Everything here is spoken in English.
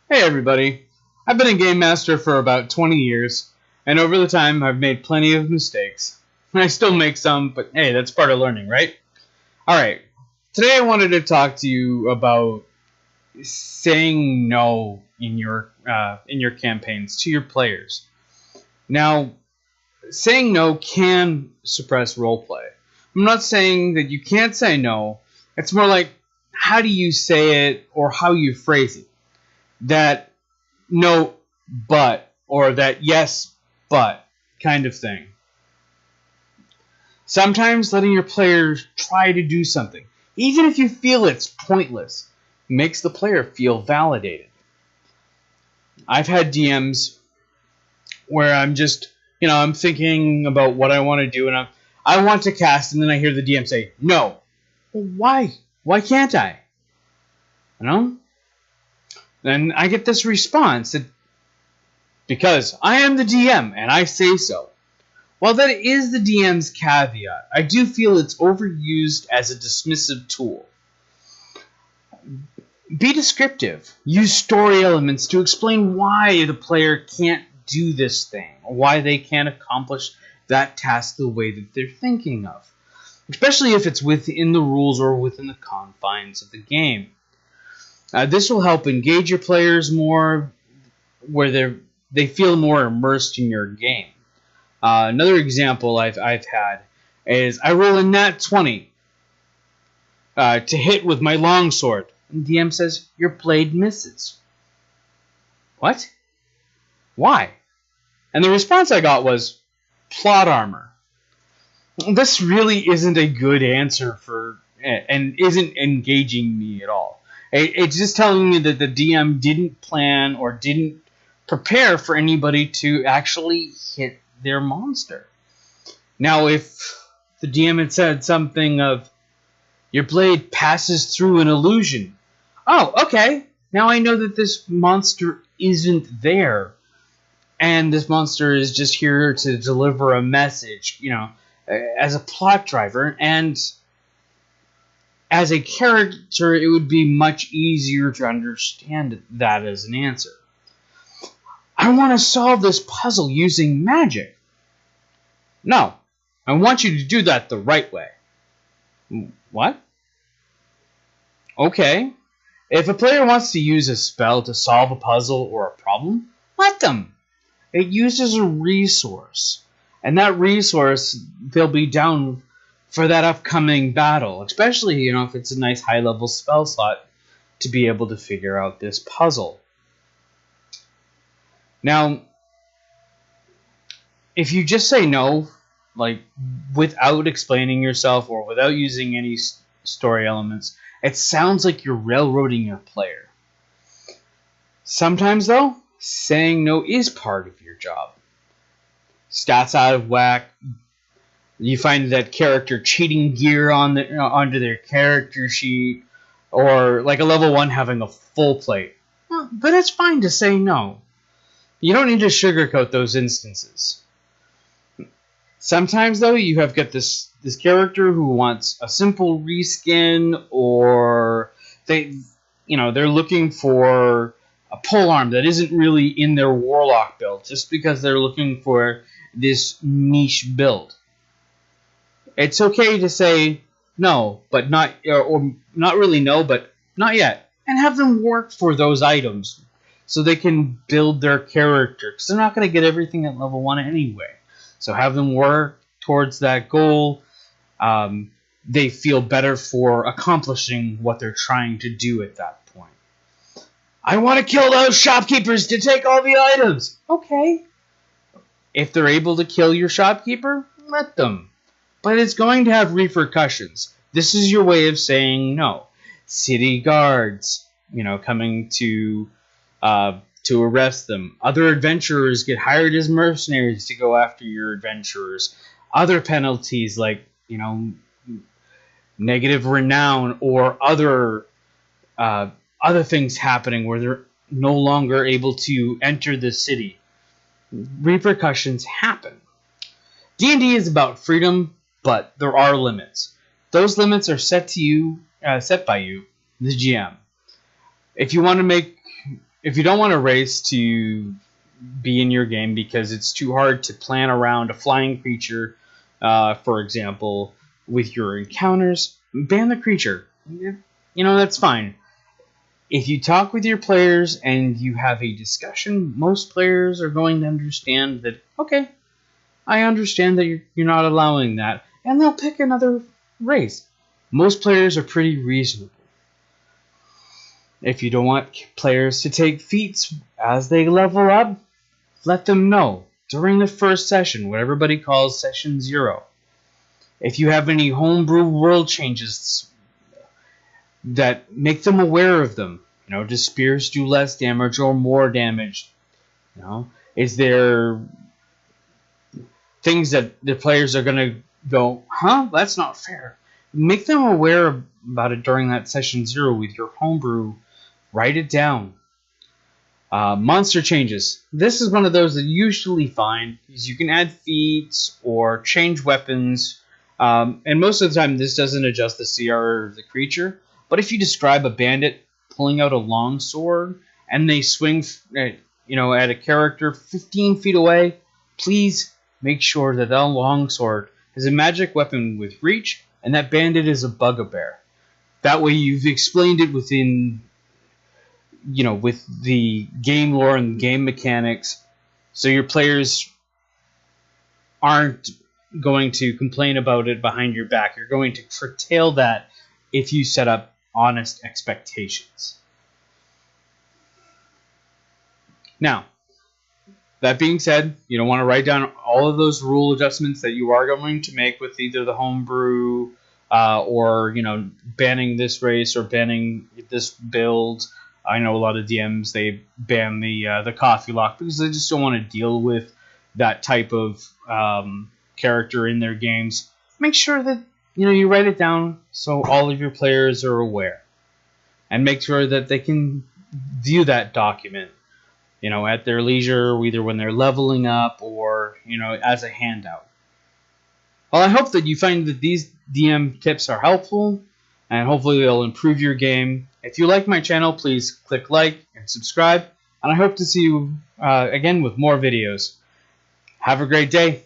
Hey everybody, I've been a game master for about 20 years, and over the time I've made plenty of mistakes. I still make some, but hey, that's part of learning, right? Alright, today I wanted to talk to you about saying no in your campaigns to your players. Now, saying no can suppress roleplay. I'm not saying that you can't say no, it's more like how do you say it or how you phrase it. That no, but, or that yes, but kind of thing. Sometimes letting your players try to do something, even if you feel it's pointless, makes the player feel validated. I've had DMs where I'm just, I'm thinking about what I want to do, and I want to cast, and then I hear the DM say, no. Well, why? Why can't I? Then I get this response that because I am the DM and I say so. While that is the DM's caveat, I do feel it's overused as a dismissive tool. Be descriptive. Use story elements to explain why the player can't do this thing, or why they can't accomplish that task the way that they're thinking of, especially if it's within the rules or within the confines of the game. This will help engage your players more, where they feel more immersed in your game. Another example I've had is I roll a nat 20 to hit with my longsword, and DM says your blade misses. What? Why? And the response I got was plot armor. This really isn't a good answer and isn't engaging me at all. It's just telling me that the DM didn't plan or didn't prepare for anybody to actually hit their monster. Now, if the DM had said something of, your blade passes through an illusion. Oh, okay. Now I know that this monster isn't there. And this monster is just here to deliver a message, as a plot driver. And as a character, it would be much easier to understand that as an answer. I want to solve this puzzle using magic. No, I want you to do that the right way. What? Okay. If a player wants to use a spell to solve a puzzle or a problem, let them. It uses a resource. And that resource, they'll be down for that upcoming battle, especially, if it's a nice high-level spell slot to be able to figure out this puzzle. Now, if you just say no, without explaining yourself or without using any story elements, it sounds like you're railroading your player. Sometimes, though, saying no is part of your job. Stats out of whack. You find that character cheating gear onto their character sheet, or like a level 1 having a full plate. Well, but it's fine to say no. You don't need to sugarcoat those instances. Sometimes, though, you have got this character who wants a simple reskin, or they're looking for a polearm that isn't really in their warlock build, just because they're looking for this niche build. It's okay to say no, but not, or not really no, but not yet, and have them work for those items so they can build their character, because they're not going to get everything at level 1 anyway. So have them work towards that goal. They feel better for accomplishing what they're trying to do at that point. I want to kill those shopkeepers to take all the items. Okay. If they're able to kill your shopkeeper, let them. But it's going to have repercussions. This is your way of saying no. City guards, coming to arrest them. Other adventurers get hired as mercenaries to go after your adventurers. Other penalties like, negative renown or other things happening where they're no longer able to enter the city. Repercussions happen. D&D is about freedom, but there are limits. Those limits are set by you, the GM. If you want to make if you don't want a race to be in your game because it's too hard to plan around a flying creature, for example, with your encounters, ban the creature. That's fine. If you talk with your players and you have a discussion, most players are going to understand that, okay, I understand that you're not allowing that, and they'll pick another race. Most players are pretty reasonable. If you don't want players to take feats as they level up, let them know during the first session, what everybody calls session 0. If you have any homebrew world changes that make them aware of them, do spears do less damage or more damage? Is there things that the players are going to go, huh, that's not fair? Make them aware about it during that session 0 with your homebrew. Write it down. Monster changes. This is one of those that you usually find is you can add feats or change weapons, and most of the time this doesn't adjust the CR of the creature. But if you describe a bandit pulling out a long sword and they swing, at a character 15 feet away, please make sure that long sword is a magic weapon with reach, and that bandit is a bugbear. That way you've explained it within, with the game lore and game mechanics, so your players aren't going to complain about it behind your back. You're going to curtail that if you set up honest expectations. Now, that being said, you don't want to write down all of those rule adjustments that you are going to make with either the homebrew or banning this race or banning this build. I know a lot of DMs, they ban the coffee lock because they just don't want to deal with that type of character in their games. Make sure that you write it down so all of your players are aware, and make sure that they can view that document at their leisure, either when they're leveling up or as a handout. Well, I hope that you find that these DM tips are helpful, and hopefully they'll improve your game. If you like my channel, please click like and subscribe, and I hope to see you again with more videos. Have a great day.